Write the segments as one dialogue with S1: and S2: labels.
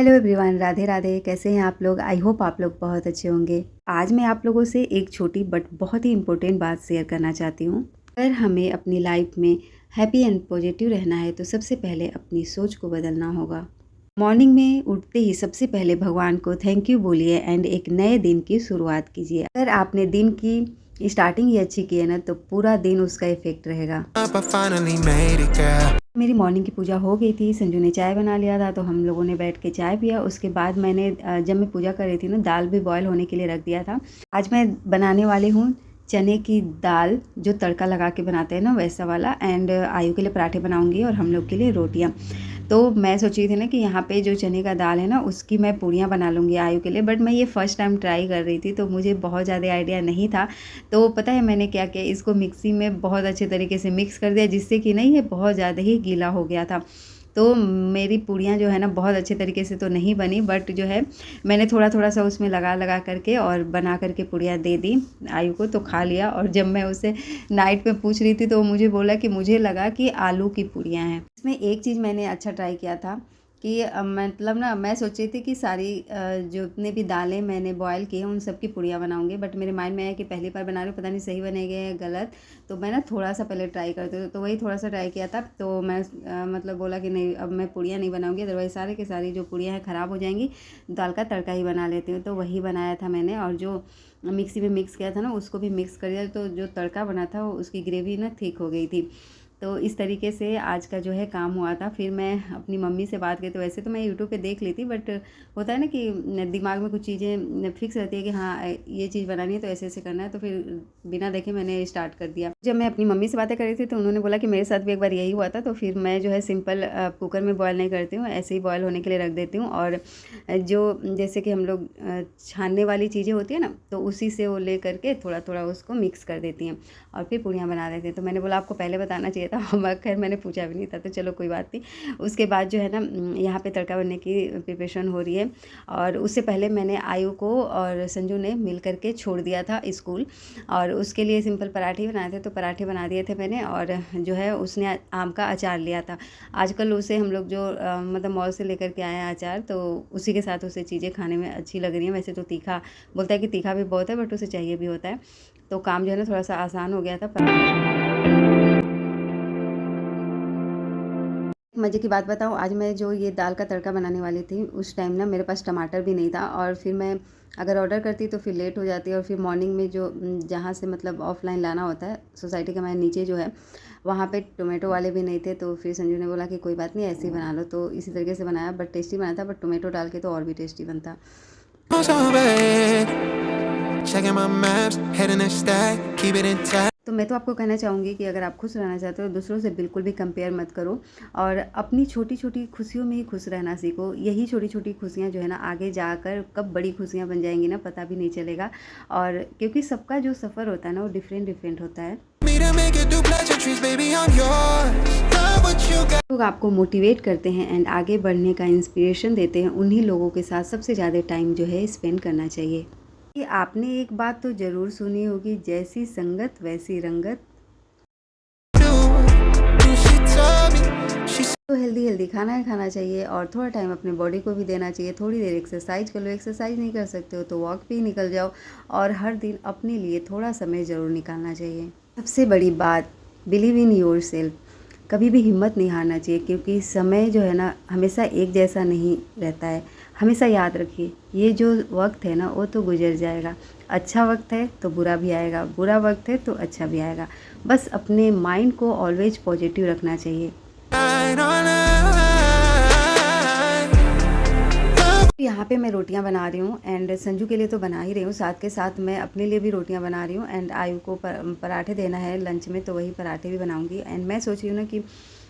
S1: Hello everyone, Radhe Radhe. कैसे हैं आप लोग? आई होप आप लोग बहुत अच्छे होंगे। आज मैं आप लोगों से एक छोटी बट बहुत ही इम्पोर्टेंट बात शेयर करना चाहती हूँ। अगर हमें अपनी लाइफ में हैप्पी एंड पॉजिटिव रहना है तो सबसे पहले अपनी सोच को बदलना होगा। मॉर्निंग में उठते ही सबसे पहले भगवान को थैंक यू बोलिए एंड एक नए दिन की शुरुआत कीजिए। अगर आपने दिन की स्टार्टिंग ही अच्छी की है ना तो पूरा दिन उसका इफेक्ट रहेगा। मेरी मॉर्निंग की पूजा हो गई थी, संजू ने चाय बना लिया था तो हम लोगों ने बैठ के चाय पिया। उसके बाद मैंने जब मैं पूजा कर रही थी ना, दाल भी बॉयल होने के लिए रख दिया था। आज मैं बनाने वाली हूँ चने की दाल, जो तड़का लगा के बनाते हैं ना वैसा वाला। एंड आयु के लिए पराठे बनाऊंगी और हम लोग के लिए रोटियाँ। तो मैं सोच रही थी ना कि यहाँ पे जो चने का दाल है ना उसकी मैं पूड़ियाँ बना लूँगी आयु के लिए। बट मैं ये फ़र्स्ट टाइम ट्राई कर रही थी तो मुझे बहुत ज़्यादा आइडिया नहीं था। तो पता है मैंने क्या किया, इसको मिक्सी में बहुत अच्छे तरीके से मिक्स कर दिया, जिससे कि ना ये बहुत ज़्यादा ही गीला हो गया था। तो मेरी पूड़ियाँ जो है ना बहुत अच्छे तरीके से तो नहीं बनी, बट जो है मैंने थोड़ा थोड़ा सा उसमें लगा लगा करके और बना करके पूड़ियाँ दे दी आयु को, तो खा लिया। और जब मैं उसे नाइट में पूछ रही थी तो वो मुझे बोला कि मुझे लगा कि आलू की पूड़ियाँ हैं। इसमें एक चीज़ मैंने अच्छा ट्राई किया था कि मतलब ना मैं सोच रही थी कि सारी जितने भी दालें मैंने बॉयल की हैं उन सब की पूड़ियाँ बनाऊंगी। बट मेरे माइंड में आया कि पहली बार बना रही हूँ, पता नहीं सही बनेगी या गलत। तो मैं ना थोड़ा सा पहले ट्राई करती हूँ, तो वही थोड़ा सा ट्राई किया था। तो मैं मतलब बोला कि नहीं, अब मैं पूड़ियाँ नहीं बनाऊंगी, अदरवाइज सारे की सारी जो पूड़ियाँ हैं ख़राब हो जाएंगी। दाल का तड़का ही बना लेती हूँ। तो वही बनाया था मैंने, और जो मिक्सी में मिक्स किया था ना उसको भी मिक्स कर दिया। तो जो तड़का बना था उसकी ग्रेवी ना थिक हो गई थी। तो इस तरीके से आज का जो है काम हुआ था। फिर मैं अपनी मम्मी से बात की, तो वैसे तो मैं यूट्यूब पे देख ली थी, बट होता है ना कि दिमाग में कुछ चीज़ें फिक्स रहती है कि हाँ ये चीज़ बनानी है तो ऐसे ऐसे करना है। तो फिर बिना देखे मैंने स्टार्ट कर दिया। जब मैं अपनी मम्मी से बातें कर रही थी तो उन्होंने बोला कि मेरे साथ भी एक बार यही हुआ था। तो फिर मैं जो है सिंपल कुकर में बॉयल नहीं करती हूँ, ऐसे ही बॉयल होने के लिए रख देती हूँ। और जो जैसे कि हम लोग छानने वाली चीज़ें होती है ना, तो उसी से वो ले करके थोड़ा थोड़ा उसको मिक्स कर देती हैं और फिर पूड़ियाँ बना देते हैं। तो मैंने बोला आपको पहले बताना चाहिए था। खैर मैंने पूछा भी नहीं था, तो चलो कोई बात नहीं। उसके बाद जो है ना यहाँ पे तड़का बनने की प्रिपरेशन हो रही है। और उससे पहले मैंने आयु को और संजू ने मिल करके छोड़ दिया था स्कूल, और उसके लिए सिंपल पराठे बनाए थे। तो पराठे बना दिए थे मैंने, और जो है उसने आम का अचार लिया था। आजकल उसे हम लोग जो मतलब मॉल से लेकर के आए हैं अचार, तो उसी के साथ उसे चीज़ें खाने में अच्छी लग रही हैं। वैसे तो तीखा बोलता है कि तीखा भी बहुत है, बट उसे चाहिए भी होता है। तो काम जो है ना थोड़ा सा आसान हो गया था। मज़े की बात बताऊँ, आज मैं जो ये दाल का तड़का बनाने वाली थी उस टाइम ना मेरे पास टमाटर भी नहीं था। और फिर मैं अगर ऑर्डर करती तो फिर लेट हो जाती, और फिर मॉर्निंग में जो जहाँ से मतलब ऑफलाइन लाना होता है सोसाइटी के हमारे नीचे जो है, वहाँ पे टोमेटो वाले भी नहीं थे। तो फिर संजू ने बोला कि कोई बात नहीं, ऐसे ही बना लो। तो इसी तरीके से बनाया, बट टेस्टी बना था। बट टोमेटो डाल के तो और भी टेस्टी बनता। तो मैं तो आपको कहना चाहूँगी कि अगर आप खुश रहना चाहते हो दूसरों से बिल्कुल भी कंपेयर मत करो, और अपनी छोटी छोटी खुशियों में ही खुश रहना सीखो। यही छोटी छोटी खुशियाँ जो है ना आगे जाकर कब बड़ी खुशियाँ बन जाएंगी ना पता भी नहीं चलेगा। और क्योंकि सबका जो सफ़र होता है ना वो डिफरेंट डिफरेंट होता है। लोग आपको मोटिवेट करते हैं एंड आगे बढ़ने का इंस्पिरेशन देते हैं, उन्हीं लोगों के साथ सबसे ज़्यादा टाइम जो है स्पेंड करना चाहिए। कि आपने एक बात तो ज़रूर सुनी होगी, जैसी संगत वैसी रंगत। तो हेल्दी हेल्दी खाना ही खाना चाहिए, और थोड़ा टाइम अपने बॉडी को भी देना चाहिए। थोड़ी देर एक्सरसाइज कर लो, एक्सरसाइज नहीं कर सकते हो तो वॉक पे ही निकल जाओ। और हर दिन अपने लिए थोड़ा समय ज़रूर निकालना चाहिए। सबसे बड़ी बात, बिलीव इन योर सेल्फ। कभी भी हिम्मत नहीं हारना चाहिए, क्योंकि समय जो है ना हमेशा एक जैसा नहीं रहता है। हमेशा याद रखिए, ये जो वक्त है ना वो तो गुजर जाएगा। अच्छा वक्त है तो बुरा भी आएगा, बुरा वक्त है तो अच्छा भी आएगा। बस अपने माइंड को ऑलवेज पॉजिटिव रखना चाहिए। यहाँ पे मैं रोटियां बना रही हूँ, एंड संजू के लिए तो बना ही रही हूँ, साथ के साथ मैं अपने लिए भी रोटियां बना रही हूँ। एंड आयु को पराठे देना है लंच में, तो वही पराठे भी बनाऊँगी। एंड मैं सोच रही हूँ ना कि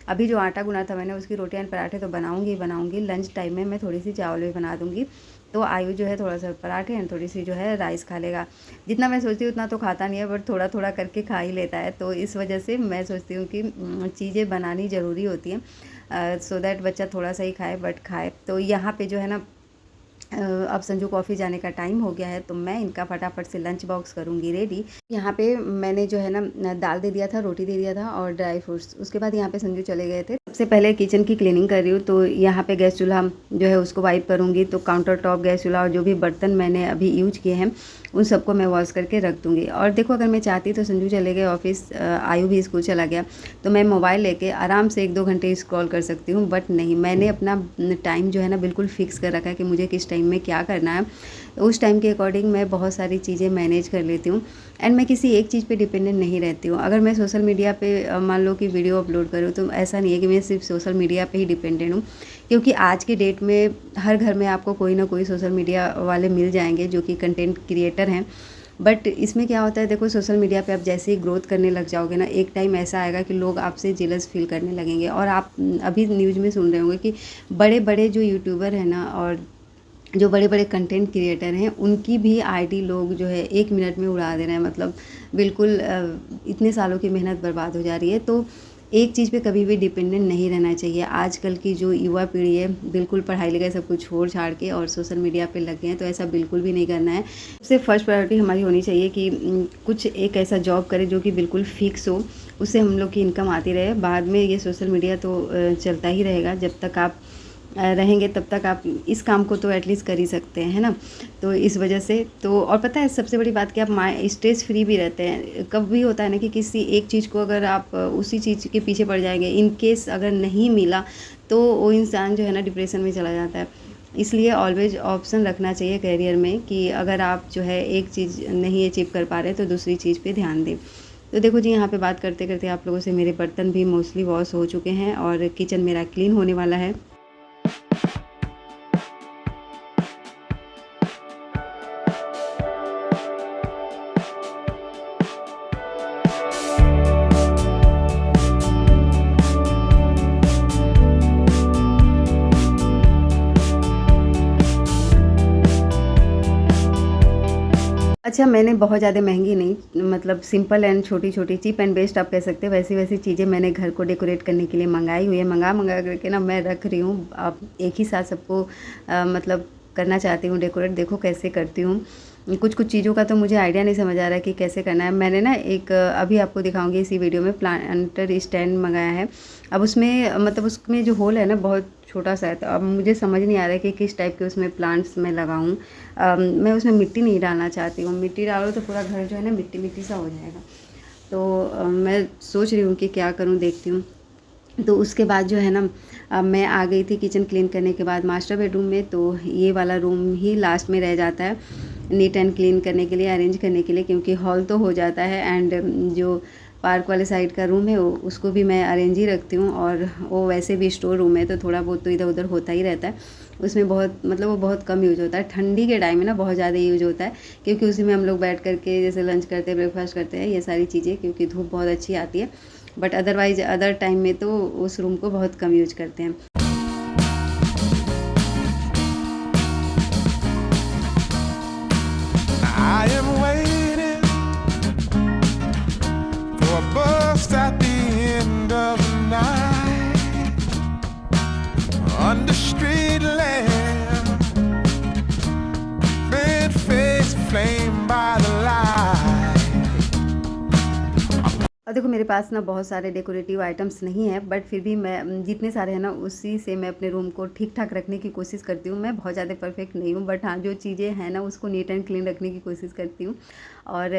S1: अभी जो आटा गुना था मैंने, उसकी रोटियां एंड पराठे तो बनाऊँगी ही बनाऊँगी। लंच टाइम में मैं थोड़ी सी चावल भी बना दूँगी। तो आयु जो है थोड़ा सा पराठे एंड थोड़ी सी जो है राइस खा लेगा। जितना मैं सोचती हूँ उतना तो खाता नहीं है, बट थोड़ा थोड़ा करके खा ही लेता है। तो इस वजह से मैं सोचती हूँ कि चीज़ें बनानी ज़रूरी होती हैं, सो दैट बच्चा थोड़ा सा ही खाए बट खाए। तो यहाँ पे जो है ना अब संजू को ऑफिस जाने का टाइम हो गया है, तो मैं इनका फटाफट से लंच बॉक्स करूँगी रेडी। यहाँ पे मैंने जो है ना दाल दे दिया था, रोटी दे दिया था और ड्राई फ्रूट्स। उसके बाद यहाँ पे संजू चले गए थे सबसे पहले किचन की क्लीनिंग कर रही हूँ, तो यहाँ पे गैस चूल्हा जो है उसको वाइप करूँगी। तो काउंटर टॉप, गैस चूल्हा और जो भी बर्तन मैंने अभी यूज किए हैं उन सबको मैं वॉश करके रख दूँगी। और देखो, अगर मैं चाहती तो संजू चले गए ऑफिस, आयु भी स्कूल चला गया, तो मैं मोबाइल लेके आराम से 1-2 घंटे स्क्रॉल कर सकती हूँ। बट नहीं, मैंने अपना टाइम जो है ना बिल्कुल फिक्स कर रखा है कि मुझे किस टाइम में क्या करना है। उस टाइम के अकॉर्डिंग मैं बहुत सारी चीज़ें मैनेज कर लेती हूँ एंड मैं किसी एक चीज़ पे डिपेंडेंट नहीं रहती हूँ। अगर मैं सोशल मीडिया पे मान लो कि वीडियो अपलोड करूँ, तो ऐसा नहीं है कि मैं सिर्फ सोशल मीडिया पे ही डिपेंडेंट हूँ, क्योंकि आज के डेट में हर घर में आपको कोई ना कोई सोशल मीडिया वाले मिल जाएंगे जो कि कंटेंट क्रिएटर हैं। बट इसमें क्या होता है, देखो सोशल मीडिया पे आप जैसे ही ग्रोथ करने लग जाओगे ना, एक टाइम ऐसा आएगा कि लोग आपसे जेलस फील करने लगेंगे। और आप अभी न्यूज़ में सुन रहे होंगे कि बड़े बड़े जो यूट्यूबर हैं ना और जो बड़े बड़े कंटेंट क्रिएटर हैं, उनकी भी आईडी लोग जो है 1 मिनट में उड़ा दे रहे हैं। मतलब बिल्कुल इतने सालों की मेहनत बर्बाद हो जा रही है। तो एक चीज़ पे कभी भी डिपेंडेंट नहीं रहना चाहिए। आजकल की जो युवा पीढ़ी है, बिल्कुल पढ़ाई लिखाई सब कुछ छोड़ छाड़ के और सोशल मीडिया पे लग गए हैं, तो ऐसा बिल्कुल भी नहीं करना है। सबसे फर्स्ट प्रायोरिटी हमारी होनी चाहिए कि कुछ एक ऐसा जॉब करें जो कि बिल्कुल फिक्स हो, उससे हम लोग की इनकम आती रहे। बाद में ये सोशल मीडिया तो चलता ही रहेगा, जब तक आप रहेंगे तब तक आप इस काम को तो एटलीस्ट कर ही सकते हैं, है ना। तो इस वजह से तो, और पता है सबसे बड़ी बात कि आप स्ट्रेस फ्री भी रहते हैं। कब भी होता है ना कि किसी एक चीज़ को अगर आप उसी चीज़ के पीछे पड़ जाएंगे, इन केस अगर नहीं मिला तो वो इंसान जो है ना डिप्रेशन में चला जाता है। इसलिए ऑलवेज ऑप्शन रखना चाहिए करियर में कि अगर आप जो है एक चीज़ नहीं अचीव कर पा रहे तो दूसरी चीज़ पे ध्यान दें। तो देखो जी, यहाँ पे बात करते करते आप लोगों से मेरे बर्तन भी मोस्टली वॉश हो चुके हैं और किचन मेरा क्लीन होने वाला है। अच्छा, मैंने बहुत ज़्यादा महंगी नहीं, मतलब सिंपल एंड छोटी-छोटी, चीप एंड बेस्ट आप कह सकते हैं, वैसी-वैसी चीज़ें मैंने घर को डेकोरेट करने के लिए मँगाई हुई है। मँगा करके ना मैं रख रही हूँ। अब एक ही साथ सबको मतलब करना चाहती हूँ डेकोरेट, देखो कैसे करती हूँ। कुछ-कुछ चीज़ों का तो मुझे आइडिया नहीं समझ आ रहा है कि कैसे करना है। मैंने ना एक अभी आपको दिखाऊँगी इसी वीडियो में, प्लांटर स्टैंड मँगाया है। अब उसमें मतलब उसमें जो होल है ना बहुत छोटा-सा है, तो अब मुझे समझ नहीं आ रहा है कि किस टाइप के उसमें प्लांट्स मैं लगाऊँ। मैं उसमें मिट्टी नहीं डालना चाहती हूँ, मिट्टी डालो तो पूरा घर जो है ना मिट्टी-मिट्टी सा हो जाएगा। तो मैं सोच रही हूँ कि क्या करूँ, देखती हूँ। तो उसके बाद जो है ना मैं आ गई थी किचन क्लीन करने के बाद मास्टर बेडरूम में। तो ये वाला रूम ही लास्ट में रह जाता है नीट एंड क्लीन करने के लिए, अरेंज करने के लिए, क्योंकि हॉल तो हो जाता है एंड जो पार्क वाले साइड का रूम है वो उसको भी मैं अरेंज ही रखती हूँ। और वो वैसे भी स्टोर रूम है तो थोड़ा बहुत तो इधर उधर होता ही रहता है। उसमें बहुत मतलब वो बहुत कम यूज़ होता है। ठंडी के टाइम में ना बहुत ज़्यादा यूज़ होता है, क्योंकि उसी में हम लोग बैठ करके जैसे लंच करते हैं, ब्रेकफास्ट करते हैं, ये सारी चीज़ें, क्योंकि धूप बहुत अच्छी आती है। बट अदरवाइज अदर टाइम में तो उस रूम को बहुत कम यूज करते हैं। I am waiting for a bus at the end of the night under street lamp, bed face flame by the light। और देखो मेरे पास ना बहुत सारे डेकोरेटिव आइटम्स नहीं है, बट फिर भी मैं जितने सारे हैं ना उसी से मैं अपने रूम को ठीक ठाक रखने की कोशिश करती हूँ। मैं बहुत ज़्यादा परफेक्ट नहीं हूँ, बट हाँ जो चीज़ें हैं ना उसको नीट एंड क्लीन रखने की कोशिश करती हूँ। और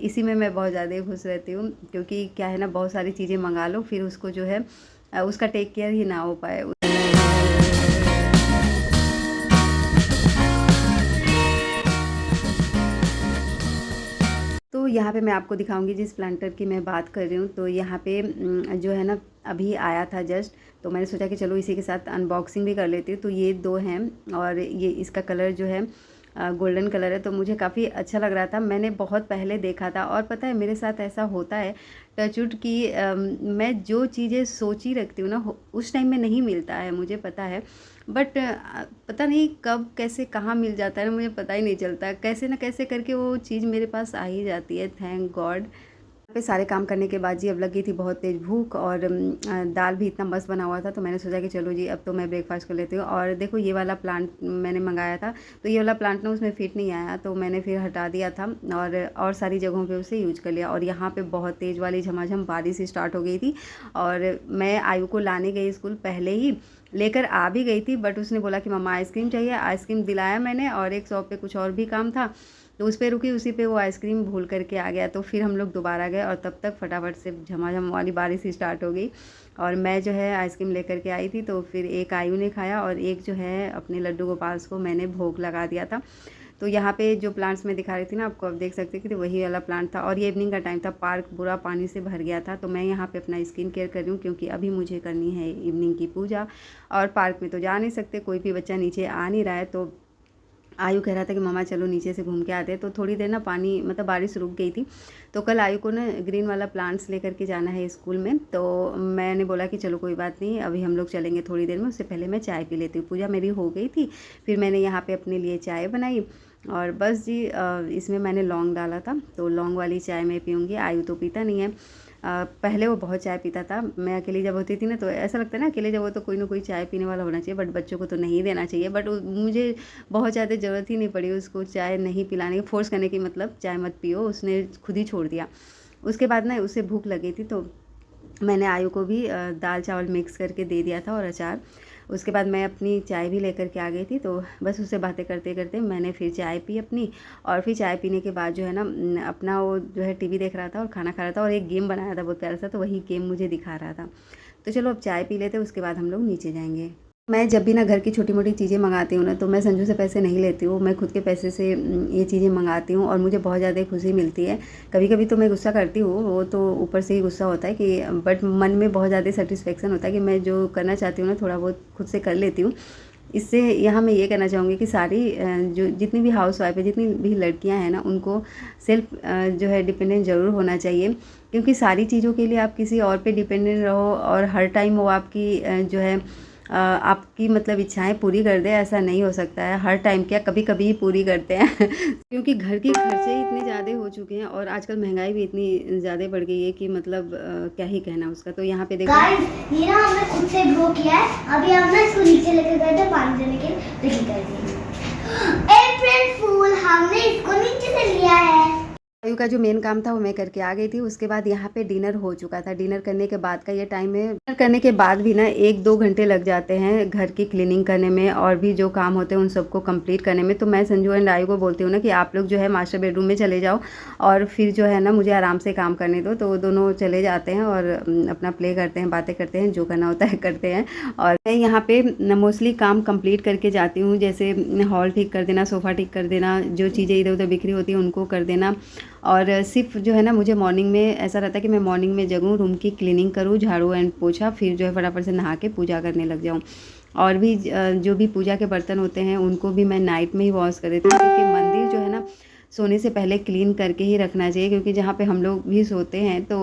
S1: इसी में मैं बहुत ज़्यादा खुश रहती हूँ, क्योंकि क्या है ना, बहुत सारी चीज़ें मंगा लो फिर उसको जो है उसका टेक केयर ही ना हो पाए। तो यहाँ पे मैं आपको दिखाऊंगी जिस प्लांटर की मैं बात कर रही हूँ। तो यहाँ पे जो है ना अभी आया था जस्ट, तो मैंने सोचा कि चलो इसी के साथ अनबॉक्सिंग भी कर लेती हूँ। तो ये 2 हैं और ये इसका कलर जो है गोल्डन कलर है, तो मुझे काफ़ी अच्छा लग रहा था। मैंने बहुत पहले देखा था और पता है मेरे साथ ऐसा होता है टचवुड की मैं जो चीज़ें सोची रखती हूँ ना उस टाइम में नहीं मिलता है, मुझे पता है। बट पता नहीं कब कैसे कहाँ मिल जाता है ना, मुझे पता ही नहीं चलता। कैसे ना कैसे करके वो चीज़ मेरे पास आ ही जाती है, थैंक गॉड। पे सारे काम करने के बाद जी अब लग गई थी बहुत तेज़ भूख, और दाल भी इतना मस्त बना हुआ था, तो मैंने सोचा कि चलो जी अब तो मैं ब्रेकफास्ट कर लेती हूँ। और देखो ये वाला प्लांट मैंने मंगाया था, तो ये वाला प्लांट ना उसमें फिट नहीं आया, तो मैंने फिर हटा दिया था और सारी जगहों पे उसे यूज कर लिया। और यहाँ पे बहुत तेज़ वाली झमाझम बारिश स्टार्ट हो गई थी, और मैं आयु को लाने गई स्कूल, पहले ही लेकर आ भी गई थी, बट उसने बोला कि मम्मा आइसक्रीम चाहिए। आइसक्रीम दिलाया मैंने, और एक शॉप पे कुछ और भी काम था तो उस पे रुकी, उसी पे वो आइसक्रीम भूल करके आ गया। तो फिर हम लोग दोबारा गए, और तब तक फटाफट से झमाझम वाली बारिश स्टार्ट हो गई। और मैं जो है आइसक्रीम लेकर के आई थी, तो फिर एक आयु ने खाया, और एक जो है अपने लड्डू गोपाल को मैंने भोग लगा दिया था। तो यहाँ पे जो प्लांट्स मैं दिखा रही थी ना आपको, आप देख सकते हैं कि वही वाला प्लांट था, और ये इवनिंग का टाइम था, पार्क पूरा पानी से भर गया था। तो मैं यहाँ पे अपना स्किन केयर कर रही हूँ, क्योंकि अभी मुझे करनी है इवनिंग की पूजा, और पार्क में तो जा नहीं सकते, कोई भी बच्चा नीचे आ नहीं रहा है। तो आयु कह रहा था कि मामा चलो नीचे से घूम के आते हैं, तो थोड़ी देर ना पानी मतलब बारिश रुक गई थी। तो कल आयु को ना ग्रीन वाला प्लांट्स लेकर के जाना है स्कूल में, तो मैंने बोला कि चलो कोई बात नहीं, अभी हम लोग चलेंगे थोड़ी देर में, उससे पहले मैं चाय पी लेती हूँ। पूजा मेरी हो गई थी, फिर मैंने यहाँ पे अपने लिए चाय बनाई, और बस जी इसमें मैंने लौंग डाला था, तो लौंग वाली चाय मैं पीऊँगी। आयु तो पीता नहीं है, पहले वो बहुत चाय पीता था। मैं अकेली जब होती थी ना, तो ऐसा लगता है ना अकेले जब हो तो कोई ना कोई चाय पीने वाला होना चाहिए, बट बच्चों को तो नहीं देना चाहिए। बट मुझे बहुत ज़्यादा ज़रूरत ही नहीं पड़ी उसको चाय नहीं पिलाने की, फोर्स करने की, मतलब चाय मत पियो, उसने खुद ही छोड़ दिया। उसके बाद ना उसे भूख लगी थी, तो मैंने आयु को भी दाल चावल मिक्स करके दे दिया था, और अचार। उसके बाद मैं अपनी चाय भी लेकर के आ गई थी, तो बस उससे बातें करते करते मैंने फिर चाय पी अपनी। और फिर चाय पीने के बाद जो है ना अपना वो जो है टीवी देख रहा था और खाना खा रहा था, और एक गेम बनाया था बहुत प्यारा सा, तो वही गेम मुझे दिखा रहा था। तो चलो अब चाय पी लेते, उसके बाद हम लोग नीचे जाएंगे। मैं जब भी ना घर की छोटी मोटी चीज़ें मंगाती हूँ ना, तो मैं संजू से पैसे नहीं लेती हूँ, मैं खुद के पैसे से ये चीज़ें मंगाती हूँ, और मुझे बहुत ज़्यादा खुशी मिलती है। कभी कभी तो मैं गुस्सा करती हूँ, वो तो ऊपर से ही गुस्सा होता है कि, बट मन में बहुत ज़्यादा सेटिस्फेक्शन होता है कि मैं जो करना चाहती हूँ ना थोड़ा बहुत खुद से कर लेती हूँ। इससे यहाँ मैं ये कहना चाहूँगी कि सारी जो जितनी भी हाउस वाइफ है, जितनी भी लड़कियाँ हैं ना, उनको सेल्फ जो है डिपेंडेंट ज़रूर होना चाहिए, क्योंकि सारी चीज़ों के लिए आप किसी और पे डिपेंडेंट रहो, और हर टाइम वो आपकी जो है आपकी मतलब इच्छाएं पूरी कर दे, ऐसा नहीं हो सकता है। हर टाइम क्या, कभी कभी ही पूरी करते हैं क्योंकि घर के खर्चे ही इतने ज़्यादा हो चुके हैं, और आजकल महंगाई भी इतनी ज़्यादा बढ़ गई है कि मतलब क्या ही कहना उसका। तो यहाँ पे देखो
S2: गाइस, ये ना हमने खुद से ग्रो किया है। अभी हम ना इसको नीचे लेकर गए थे पानी देने के लिए, तो ये कर दिया। अप्रैल फूल, हमने इसको नीचे से लिया है।
S1: आयु का जो मेन काम था वो मैं करके आ गई थी। उसके बाद यहाँ पे डिनर हो चुका था। डिनर करने के बाद का ये टाइम है। डिनर करने के बाद भी ना 1-2 घंटे लग जाते हैं घर की क्लीनिंग करने में, और भी जो काम होते हैं उन सबको कंप्लीट करने में। तो मैं संजू एंड आयु को बोलती हूँ ना कि आप लोग जो है मास्टर बेडरूम में चले जाओ, और फिर जो है ना मुझे आराम से काम करने दो। तो वो दोनों चले जाते हैं और अपना प्ले करते हैं, बातें करते हैं, जो करना होता है करते हैं। और मैं यहाँ पे मोस्टली काम कंप्लीट करके जाती हूँ, जैसे हॉल ठीक कर देना, सोफ़ा ठीक कर देना, जो चीज़ें इधर उधर बिखरी होती हैं उनको कर देना। और सिर्फ जो है ना मुझे मॉर्निंग में ऐसा रहता है कि मैं मॉर्निंग में जगूँ, रूम की क्लीनिंग करूँ, झाड़ू एंड पोछा, फिर जो है फटाफट से नहा के पूजा करने लग जाऊँ। और भी जो भी पूजा के बर्तन होते हैं उनको भी मैं नाइट में ही वॉश कर देती हूँ, क्योंकि मंदिर जो है ना सोने से पहले क्लीन करके ही रखना चाहिए, क्योंकि जहाँ पे हम लोग भी सोते हैं तो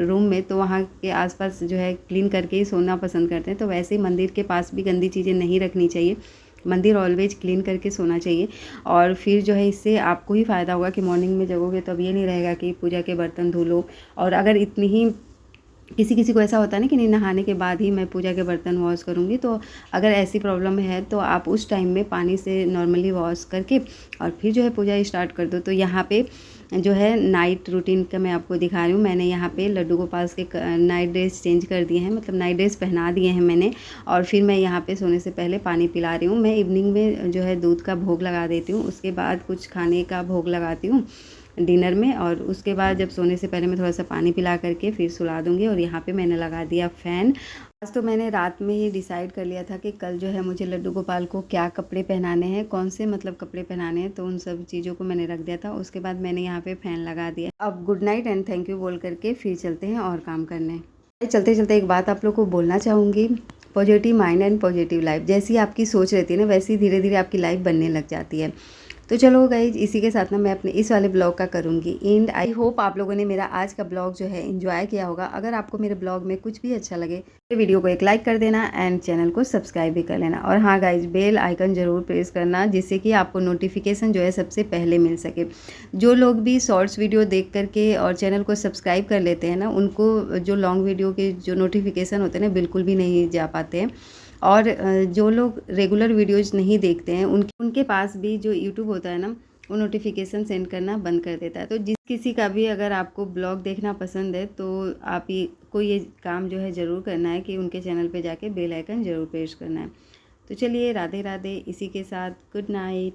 S1: रूम में, तो वहाँ के आसपास जो है क्लीन करके ही सोना पसंद करते हैं। तो वैसे ही मंदिर के पास भी गंदी चीज़ें नहीं रखनी चाहिए, मंदिर ऑलवेज क्लीन करके सोना चाहिए। और फिर जो है इससे आपको ही फ़ायदा होगा कि मॉर्निंग में जगोगे तो अब ये नहीं रहेगा कि पूजा के बर्तन धो लो। और अगर इतनी ही किसी को ऐसा होता है ना कि नहीं नहाने के बाद ही मैं पूजा के बर्तन वॉश करूँगी, तो अगर ऐसी प्रॉब्लम है तो आप उस टाइम में पानी से नॉर्मली वॉश करके और फिर जो है पूजा स्टार्ट कर दो। तो यहाँ पे जो है नाइट रूटीन का मैं आपको दिखा रही हूँ। मैंने यहाँ पे लड्डू गोपाल के नाइट ड्रेस चेंज कर दिए हैं, मतलब नाइट ड्रेस पहना दिए हैं मैंने। और फिर मैं यहाँ पे सोने से पहले पानी पिला रही हूँ। मैं इवनिंग में जो है दूध का भोग लगा देती हूँ, उसके बाद कुछ खाने का भोग लगाती हूँ डिनर में, और उसके बाद जब सोने से पहले मैं थोड़ा सा पानी पिला करके फिर सुला दूँगी। और यहाँ पे मैंने लगा दिया फ़ैन। आज तो मैंने रात में ही डिसाइड कर लिया था कि कल जो है मुझे लड्डू गोपाल को क्या कपड़े पहनाने हैं, कौन से मतलब कपड़े पहनाने हैं, तो उन सब चीज़ों को मैंने रख दिया था। उसके बाद मैंने यहाँ पे फ़ैन लगा दिया। अब good night and thank you बोल करके फिर चलते हैं और काम करने। चलते चलते एक बात आप लोग को बोलना चाहूँगी, positive mind and positive life. जैसी आपकी सोच रहती है ना, वैसी धीरे धीरे आपकी लाइफ बनने लग जाती है। तो चलो गाइज, इसी के साथ ना मैं अपने इस वाले ब्लॉग का करूँगी एंड। आई होप आप लोगों ने मेरा आज का ब्लॉग जो है एंजॉय किया होगा। अगर आपको मेरे ब्लॉग में कुछ भी अच्छा लगे तो वीडियो को एक लाइक कर देना एंड चैनल को सब्सक्राइब भी कर लेना। और हाँ गाइज, बेल आइकन ज़रूर प्रेस करना जिससे कि आपको नोटिफिकेशन जो है सबसे पहले मिल सके। जो लोग भी शॉर्ट्स वीडियो देख करके और चैनल को सब्सक्राइब कर लेते हैं ना, उनको जो लॉन्ग वीडियो के जो नोटिफिकेशन होते हैं ना, बिल्कुल भी नहीं जा पाते हैं। और जो लोग रेगुलर वीडियोज़ नहीं देखते हैं उनके पास भी जो यूट्यूब होता है ना, वो नोटिफिकेशन सेंड करना बंद कर देता है। तो जिस किसी का भी अगर आपको ब्लॉग देखना पसंद है तो आप ही को ये काम जो है ज़रूर करना है कि उनके चैनल पे जाके बेल आइकन ज़रूर प्रेस करना है। तो चलिए, राधे राधे। इसी के साथ गुड नाइट।